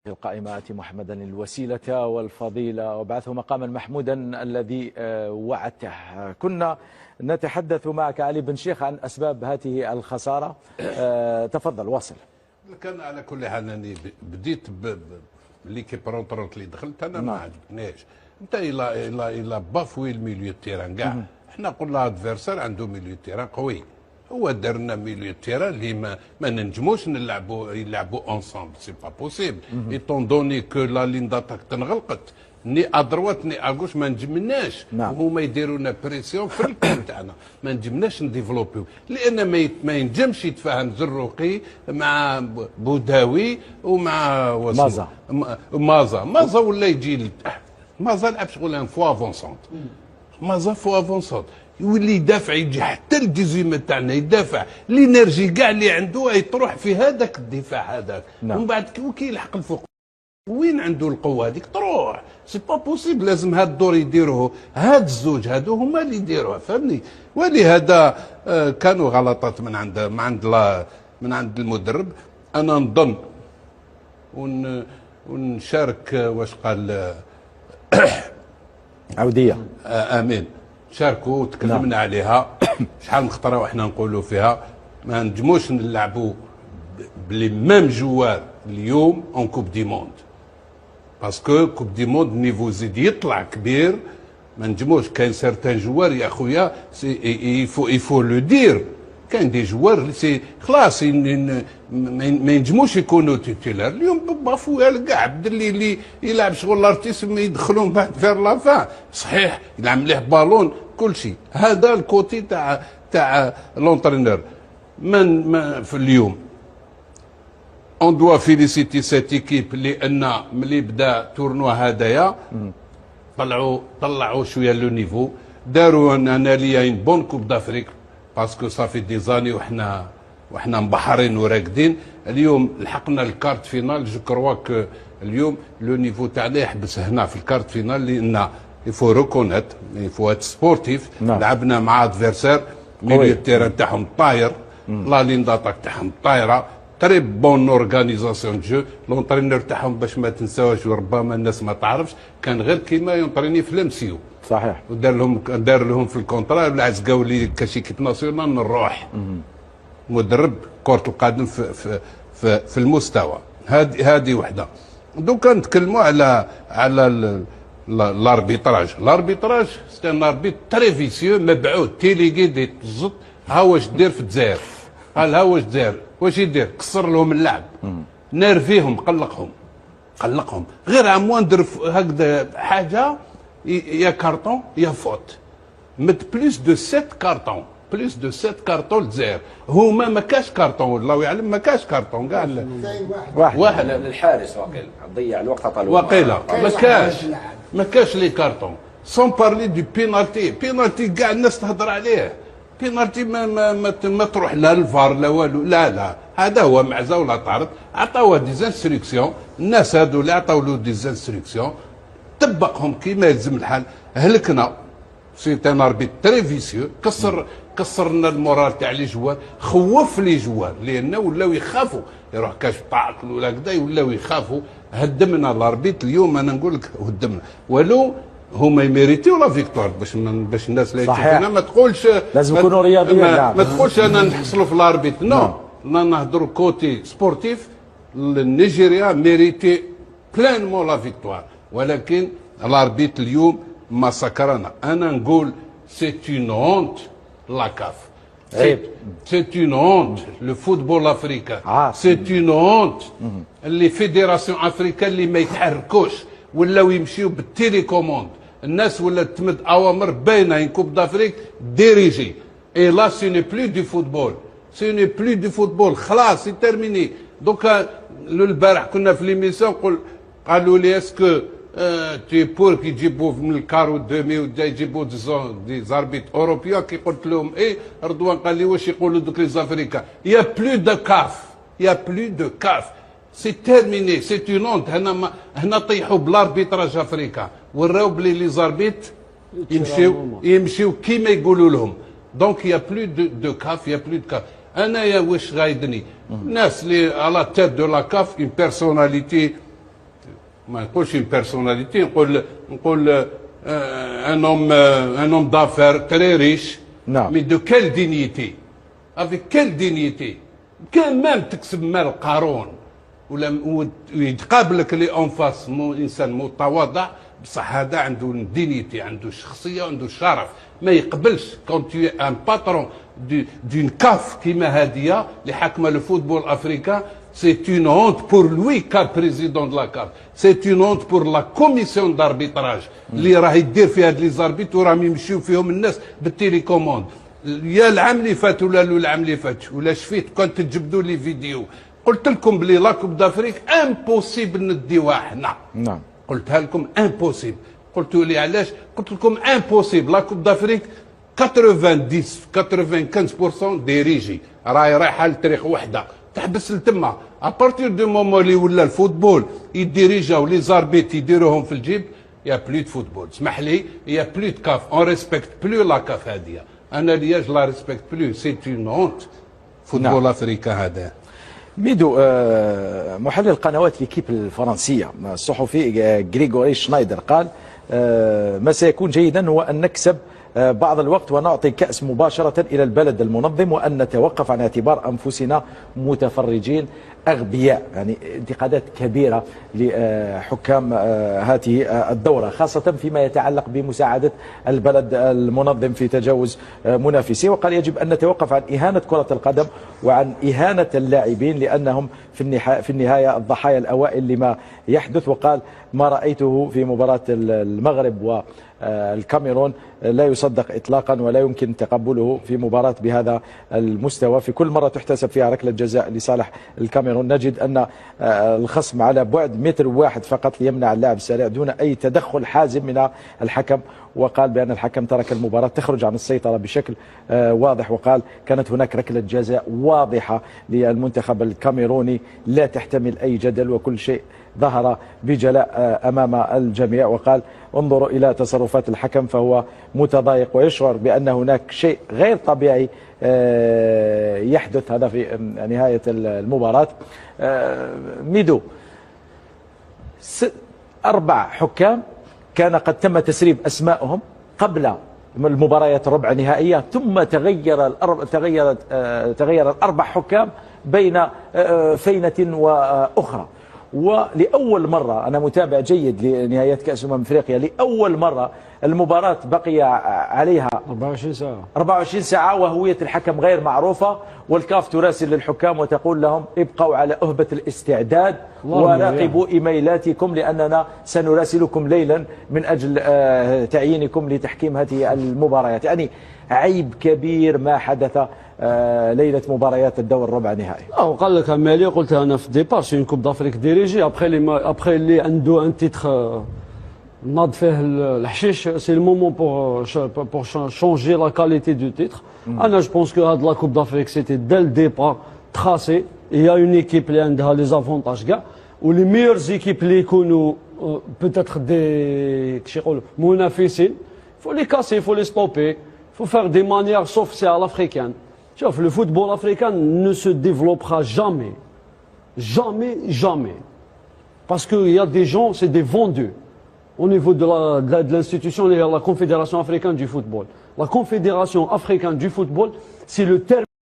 القائمة آتي محمدا الوسيلة والفضيلة وابعثه مقاما محمودا الذي وعدته. كنا نتحدث معك علي بن شيخ عن أسباب هذه الخسارة. تفضل واصل. كان على كل حال أني بديت ليكيب رونترونت اللي دخلت أنا ما عجبنيش. أنت إلا بافوي الميليو تيران كاع. احنا قلنا ادفيرسار عنده ميليو تيران قوي. هو دار لنا ميليو تيران اللي ما ننجموش يلعبوا اونسومبل، سي با بوسيبل. ايتون دوني كو لا لين داتاك تنغلقت ني ادروات ني اغوش ما نجمناش. وهما يديروا لنا بريسيون في الكون تاعنا ما نجمناش نديفلوبيو، لان ما ينجمش يتفاهم زروقي مع بوداوي ومع مازا ولا يجي مازا لعب شغل فوا افونسونت. مازا فوا افونسونت يولي يدافع، يجي حتى الديزيم تاعنا يدافع، الانرجي كاع اللي عنده يطروح في هذاك الدفاع هذاك. ومن بعد كي يلحق الفوق وين عنده القوه هذيك تروح. سي با بوسيبل، لازم هذا الدور يديروه هاد الزوج هادو هما اللي يديروها، فهمني. ولهذا كانوا غلطات من عند المدرب. انا نظن ونشارك واش قال عوديه امين، شاركوا وتكلمنا عليها. شحال من خطره وحنا نقولوا فيها ما نجموش نلعبوا بلي ميم جوار اليوم اون كوب دي موند، باسكو كوب دي موند نيفو زيد يطلع كبير. ما نجموش، كاين سيرتان جوار يا خويا يفو لو دير، كاين دي جوار سي خلاص ما ينجموش يكونوا تيتولار اليوم. بافوال كاع اللي يلعب شغل الارتيست ما يدخلون بعد فير لا فان. صحيح يلعب مليح بالون كل شيء، هذا الكوتي تاع لونترينور. من في اليوم اون دوا فيليسيتي سيت ايكيب، لان ملي بدا تورنوا هدايا طلعوا شويه لو نيفو، داروا اناليا اون بون كوب دافريك، باسكو صافي دي زاني وحنا مبحرين وراكدين. اليوم لحقنا الكارت فينال، جو كروا كو اليوم لو نيفو تاعنا يحبس هنا في الكارت فينال، لان يفو ريكونيت يفو ات سبورتيف. لعبنا مع ادفيرسير ميليو تيران تاعهم طاير، لا لين داتاك تاعهم طايره، تري بون اورغانيزاسيون جو. لونترينور تاعهم باش ما تنساوش وربما الناس ما تعرفش، كان غير كيما يونطريني في لمسيو. صحيح. ودار لهم في الكونترا بالعكس قالوا لي كاشيكيب ناسيونال نروح. مدرب كرة القدم في المستوى. هذه وحده. دوكا نتكلموا على الاربيتراج. الاربيتراج سي ان اربيت تري فيسيو، مبعوث تيليغي تزط. ها واش دير في الجزائر؟ قال ها واش دار؟ واش يدير؟ كسر لهم اللعب، نرفيهم، قلقهم غير عموان هكذا حاجه، يا كارطون يا فوت. مت بليس دو 7 كارطون، بليس دو 7 كارطون الجزائر. هما ما كاش كارطون، الله يعلم ما كاش كارطون كاع. واحد للحارس واقيلا ضيع الوقت طال واقيلا ما كاش لي كارطون. سون بارلي دو بينالتي كاع الناس تهضر عليه. بينالتي ما تروح لا الفار لا والو، لا هذا هو معزه ولا طارد. عطاوه ديزانستركسيون، الناس هادو اللي عطاو له ديزانستركسيون طبقهم كيما يلزم الحال. هلكنا. سي ان اربيت تري فيسيو، كسر لنا المورال تاع لي جوار، خوف لي جوار، لان ولاو يخافوا يروح كاش طاقل ولا كذا، ولاو يخافوا. هدمنا الاربيت اليوم، انا نقول لك هدمنا. ولو هما يميريتيو لا فيكتوار، باش الناس اللي تشوفنا ما تقولش لازم يكونوا رياضيين. ما تقولش انا نحصلوا في الاربيت. نو نهضروا كوتي سبورتيف. نيجيريا ميريتي بلانمون لا فيكتوار، ولكن الاربيت اليوم ما سكرنا. انا نقول سي اون هونت لا كاف، سي اون هونت لو فوتبول افريكان، سي اون هونت اللي فيديراسيون افريكان اللي ما يتحركوش ولاو يمشيو بالتيليكوموند. الناس ولات تمد اوامر باينه، ان كوب دافريك ديريجي. اي لا سي ني بلو دو فوتبول، سي ني بلو دو فوتبول، خلاص سي تيرميني. دوكا البارح كنا في ليميسيون قالوا لي اسكو تي بور كي يجيبوا من الكارو دومي ودا يجيبوا دي زاربيت اوروبيان. كي قلت لهم ايه، رضوان قال لي واش يقولوا دوك لي زافريكان؟ يا بلو دو كاف، يا بلو دو كاف، سي تيرميني، سي اون هونت. هنا طيحوا بالاربيتراج افريكا، وراو بلي لي زاربيت يمشيو كيما يقولوا لهم. دونك يا بلو دو كاف، يا بلو دو كاف. انايا واش غايدني؟ الناس اللي على تيت دو لا كاف، اون بيرسوناليتي ما نقولش une personnalité, نقول un homme d'affaires très riche. نعم. Mais de quelle dignité? Avec quelle dignité? كان مام تكسب مال قارون ولا ويتقابلك اللي اون فاس انسان متواضع، بصح هذا عنده دينيتي، عنده شخصيه، عنده شرف، ما يقبلش كون تو ان باترون دون كاف كيما هاديه اللي حاكمه الفوتبول افريكان. سي اون هونت بور لوي كبريزيدون دو لا كاف، سي اون هونت بور لا كوميسيون داربيتراج اللي راه يدير في هاد لي زاربيت وراهم يمشيو فيهم الناس بالتيليكوموند. يا العام اللي فات ولا العام اللي فات ولا شفيت كنت تجبدوا لي فيديو قلت لكم بلي لا كوب دافريك امبوسيبل نديوها حنا. نعم. قلتها لكم امبوسيبل. قلتوا لي علاش؟ قلت لكم امبوسيبل. لا كوب دافريك 95% ديريجي، راهي رايحه لتاريخ وحده تحبس لتما. ابارتير دو مومون اللي ولا الفوتبول يديريجاو لي زاربيت يديروهم في الجيب، يا بلو دو فوتبول. اسمح لي، يا بلو دو كاف، اون ريسبكت بلو لا كاف هاديه. انا لياج لا ريسبكت بلو، سي اون هونت فوتبول افريكا هذا. ميدو، محلل قنوات ليكيب الفرنسية الصحفي غريغوري شنايدر قال ما سيكون جيدا هو أن نكسب بعض الوقت ونعطي كأس مباشرة إلى البلد المنظم وأن نتوقف عن اعتبار أنفسنا متفرجين أغبياء. يعني انتقادات كبيرة لحكام هذه الدورة، خاصة فيما يتعلق بمساعدة البلد المنظم في تجاوز منافسيه. وقال يجب أن نتوقف عن إهانة كرة القدم وعن إهانة اللاعبين لأنهم في النهاية الضحايا الأوائل لما يحدث. وقال ما رأيته في مباراة المغرب والكاميرون لا يصدق إطلاقا ولا يمكن تقبله في مباراة بهذا المستوى. في كل مرة تحتسب فيها ركلة جزاء لصالح الكاميرون نجد أن الخصم على بعد متر واحد فقط ليمنع اللاعب السريع دون أي تدخل حازم من الحكم. وقال بأن الحكم ترك المباراة تخرج عن السيطرة بشكل واضح. وقال كانت هناك ركلة جزاء واضحة للمنتخب الكاميروني لا تحتمل أي جدل وكل شيء ظهر بجلاء أمام الجميع. وقال انظروا إلى تصرفات الحكم فهو متضايق ويشعر بأن هناك شيء غير طبيعي يحدث. هذا في نهاية المباراة. ميدو، 4 حكام كان قد تم تسريب أسمائهم قبل المباريات الربع نهائية، ثم تغير ال4 حكام بين فينة وأخرى. ولأول مرة، أنا متابع جيد لنهايات كأس أفريقيا، لأول مرة المباراة بقي عليها 24 ساعة وهوية الحكم غير معروفة، والكاف تراسل للحكام وتقول لهم ابقوا على أهبة الاستعداد وراقبوا إيميلاتكم لأننا سنراسلكم ليلا من أجل تعيينكم لتحكيم هذه المباريات. يعني عيب كبير ما حدث ليلة مباريات الدور الربع نهائي. وقال لك مالي قلتها أنا في الديبار، سي كوب دافريك ديريجي ابخي اللي عنده ان تيتر ناض فيه الحشيش، سي المومون بور شونجي لا كاليتي دو تيتر. انا جو بونس كو هاد لا كوب دافريك سيتي دال الديبار تراسي. يا اون ايكيب اللي عندها لي زافونتاج كاع، ولي ميور زيكيب اللي يكونوا بوتيتر دي كيش يقولوا منافسين، فو لي كاسي، فو لي ستوبي، فو فار دي مانيير سوف سي على الافريكان. شوف، le football africain ne se développera jamais. Jamais, jamais. Parce qu'il y a des gens, c'est des vendus. Au niveau de l'institution, il y a la Confédération africaine du football. La Confédération africaine du football, c'est le terme